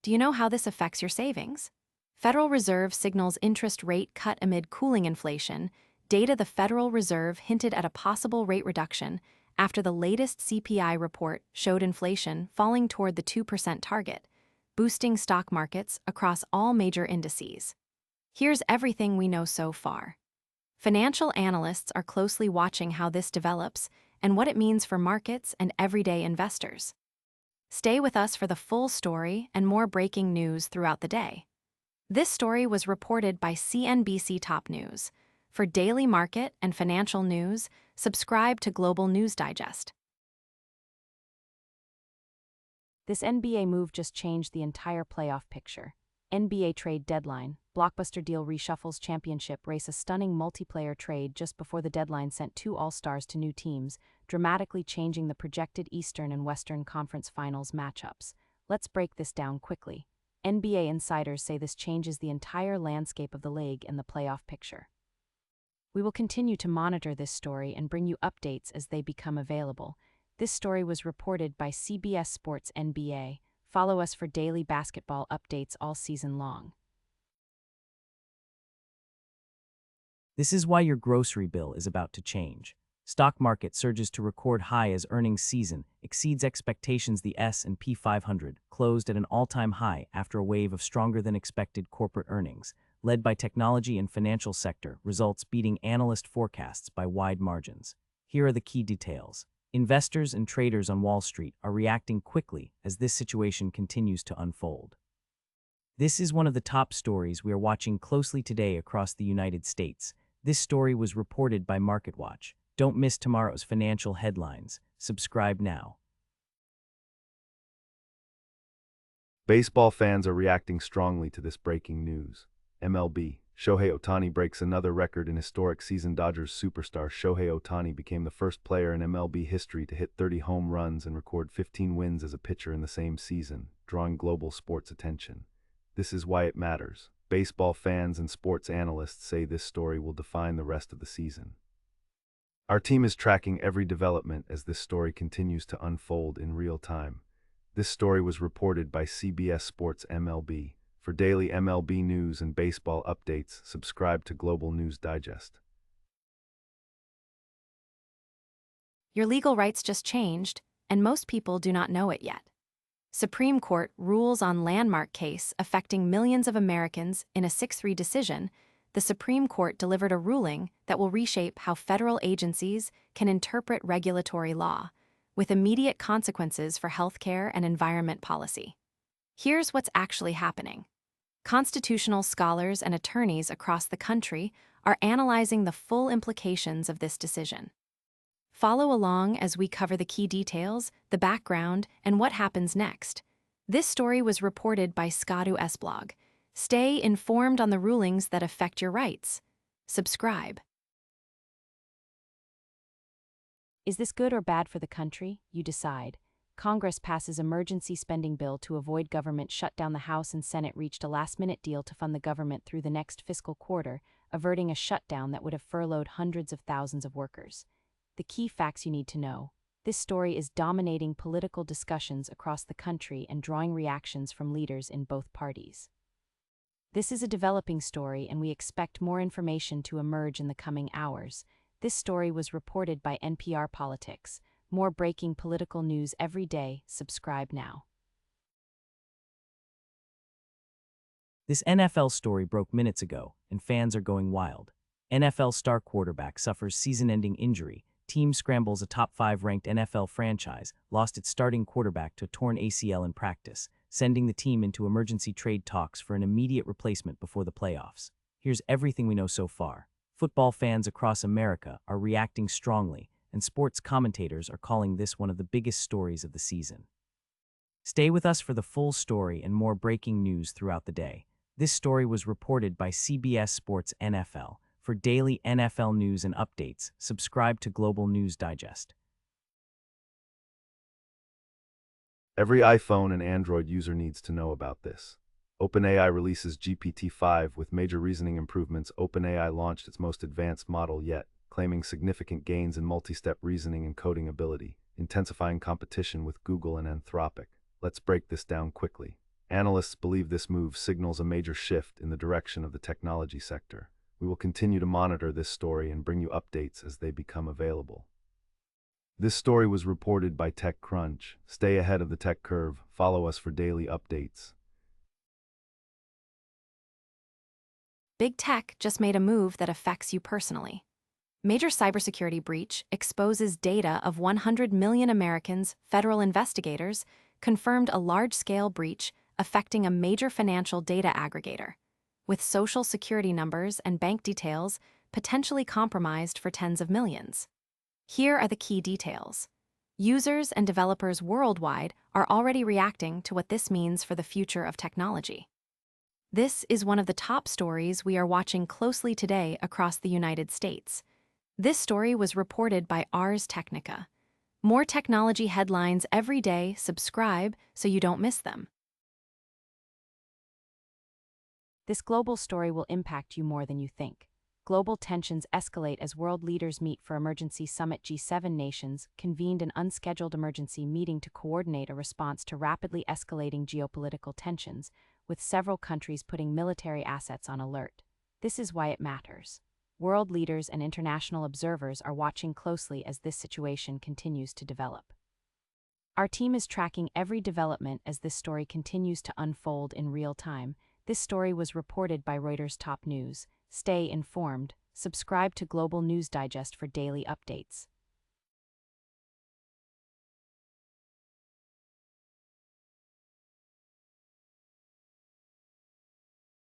Do you know how this affects your savings? Federal Reserve signals interest rate cut amid cooling inflation. Data the Federal Reserve hinted at a possible rate reduction after the latest CPI report showed inflation falling toward the 2% target, boosting stock markets across all major indices. Here's everything we know so far. Financial analysts are closely watching how this develops and what it means for markets and everyday investors. Stay with us for the full story and more breaking news throughout the day. This story was reported by CNBC Top News. For daily market and financial news, subscribe to Global News Digest. This NBA move just changed the entire playoff picture. NBA trade deadline, blockbuster deal reshuffles championship race. A stunning multiplayer trade just before the deadline sent two All-Stars to new teams, dramatically changing the projected Eastern and Western Conference Finals matchups. Let's break this down quickly. NBA insiders say this changes the entire landscape of the league and the playoff picture. We will continue to monitor this story and bring you updates as they become available. This story was reported by CBS Sports NBA. Follow us for daily basketball updates all season long. This is why your grocery bill is about to change. Stock market surges to record high as earnings season exceeds expectations. The S&P 500 closed at an all-time high after a wave of stronger-than-expected corporate earnings, led by technology and financial sector results beating analyst forecasts by wide margins. Here are the key details. Investors and traders on Wall Street are reacting quickly as this situation continues to unfold. This is one of the top stories we are watching closely today across the United States. This story was reported by MarketWatch. Don't miss tomorrow's financial headlines. Subscribe now. Baseball fans are reacting strongly to this breaking news. MLB. Shohei Ohtani breaks another record in historic season. Dodgers superstar Shohei Ohtani became the first player in MLB history to hit 30 home runs and record 15 wins as a pitcher in the same season, drawing global sports attention. This is why it matters. Baseball fans and sports analysts say this story will define the rest of the season. Our team is tracking every development as this story continues to unfold in real time. This story was reported by CBS Sports MLB. For daily MLB news and baseball updates, subscribe to Global News Digest. Your legal rights just changed, and most people do not know it yet. Supreme Court rules on landmark case affecting millions of Americans in a 6-3 decision. The Supreme Court delivered a ruling that will reshape how federal agencies can interpret regulatory law, with immediate consequences for healthcare and environment policy. Here's what's actually happening. Constitutional scholars and attorneys across the country are analyzing the full implications of this decision. Follow along as we cover the key details, the background, and what happens next. This story was reported by Scottu S. Blog. Stay informed on the rulings that affect your rights. Subscribe. Is this good or bad for the country? You decide. Congress passes emergency spending bill to avoid government shutdown. The House and Senate reached a last-minute deal to fund the government through the next fiscal quarter, averting a shutdown that would have furloughed hundreds of thousands of workers. The key facts you need to know. This story is dominating political discussions across the country and drawing reactions from leaders in both parties. This is a developing story, and we expect more information to emerge in the coming hours. This story was reported by NPR Politics. More breaking political news every day. Subscribe now. This NFL story broke minutes ago, and fans are going wild. NFL star quarterback suffers season-ending injury. Team scrambles. A top 5 ranked NFL franchise lost its starting quarterback to a torn ACL in practice, sending the team into emergency trade talks for an immediate replacement before the playoffs. Here's everything we know so far. Football fans across America are reacting strongly, and sports commentators are calling this one of the biggest stories of the season. Stay with us for the full story and more breaking news throughout the day. This story was reported by CBS Sports NFL. For daily NFL news and updates, subscribe to Global News Digest. Every iPhone and Android user needs to know about this. OpenAI releases GPT-5 with major reasoning improvements. OpenAI launched its most advanced model yet, claiming significant gains in multi-step reasoning and coding ability, intensifying competition with Google and Anthropic. Let's break this down quickly. Analysts believe this move signals a major shift in the direction of the technology sector. We will continue to monitor this story and bring you updates as they become available. This story was reported by TechCrunch. Stay ahead of the tech curve. Follow us for daily updates. Big tech just made a move that affects you personally. Major cybersecurity breach exposes data of 100 million Americans. Federal investigators confirmed a large-scale breach affecting a major financial data aggregator, with social security numbers and bank details potentially compromised for tens of millions. Here are the key details. Users and developers worldwide are already reacting to what this means for the future of technology. This is one of the top stories we are watching closely today across the United States. This story was reported by Ars Technica. More technology headlines every day. Subscribe so you don't miss them. This global story will impact you more than you think. Global tensions escalate as world leaders meet for emergency summit. G7 nations convened an unscheduled emergency meeting to coordinate a response to rapidly escalating geopolitical tensions, with several countries putting military assets on alert. This is why it matters. World leaders and international observers are watching closely as this situation continues to develop. Our team is tracking every development as this story continues to unfold in real time. This story was reported by Reuters Top News. Stay informed. Subscribe to Global News Digest for daily updates.